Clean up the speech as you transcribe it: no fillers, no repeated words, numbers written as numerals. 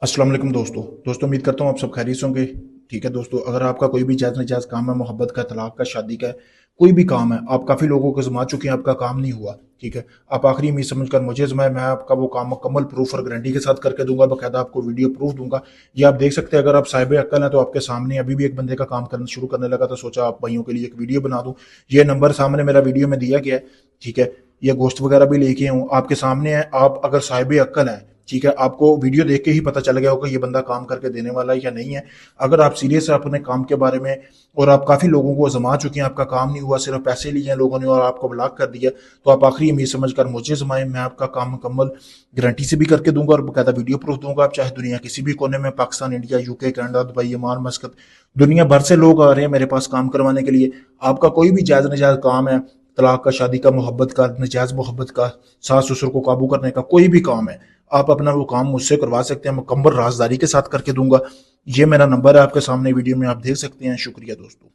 अस्सलाम वालेकुम दोस्तों उम्मीद करता हूँ आप सब खैरियत से होंगे। ठीक है दोस्तों, अगर आपका कोई भी जायज़ नाजायज़ काम है, मोहब्बत का, तलाक का, शादी का, कोई भी काम है, आप काफ़ी लोगों को आज़मा चुके हैं, आपका काम नहीं हुआ। ठीक है, आप आखिरी उम्मीद समझकर मुझे आज़माएं, मैं आपका वो काम मुकम्मल प्रूफ और गारंटी के साथ करके दूंगा, बाकायदा आपको वीडियो प्रूफ दूंगा। ये आप देख सकते हैं, अगर आप साहिब अक्ल हैं तो आपके सामने अभी भी एक बंदे का काम करना शुरू करने लगा, तो सोचा आप भाइयों के लिए एक वीडियो बना दूं। ये नंबर सामने मेरा वीडियो में दिया गया है। ठीक है, ये गोश्त वगैरह भी लेके हूँ आपके सामने है। आप अगर साहिब अक्ल हैं, ठीक है, आपको वीडियो देख के ही पता चल गया होगा ये बंदा काम करके देने वाला है या नहीं है। अगर आप सीरियस है अपने काम के बारे में और आप काफ़ी लोगों को आजमा चुके हैं, आपका काम नहीं हुआ, सिर्फ पैसे लिए हैं लोगों ने और आपको ब्लॉक कर दिया, तो आप आखिरी उम्मीद समझकर मुझे आजमाएं। मैं आपका काम मुकम्मल गारंटी से भी करके दूंगा और बाकायदा वीडियो प्रूफ दूंगा। आप चाहे दुनिया किसी भी कोने में, Pakistan, India, UK, Canada, Dubai, Oman, मस्कत, दुनिया भर से लोग आ रहे हैं मेरे पास काम करवाने के लिए। आपका कोई भी जायज़ नाजायज़ काम है, तलाक का, शादी का, मोहब्बत का, नजायज़ मोहब्बत का, सास ससुर को काबू करने का, कोई भी काम है, आप अपना वो काम मुझसे करवा सकते हैं। मुकम्मल राजदारी के साथ करके दूंगा। ये मेरा नंबर है, आपके सामने वीडियो में आप देख सकते हैं। शुक्रिया दोस्तों।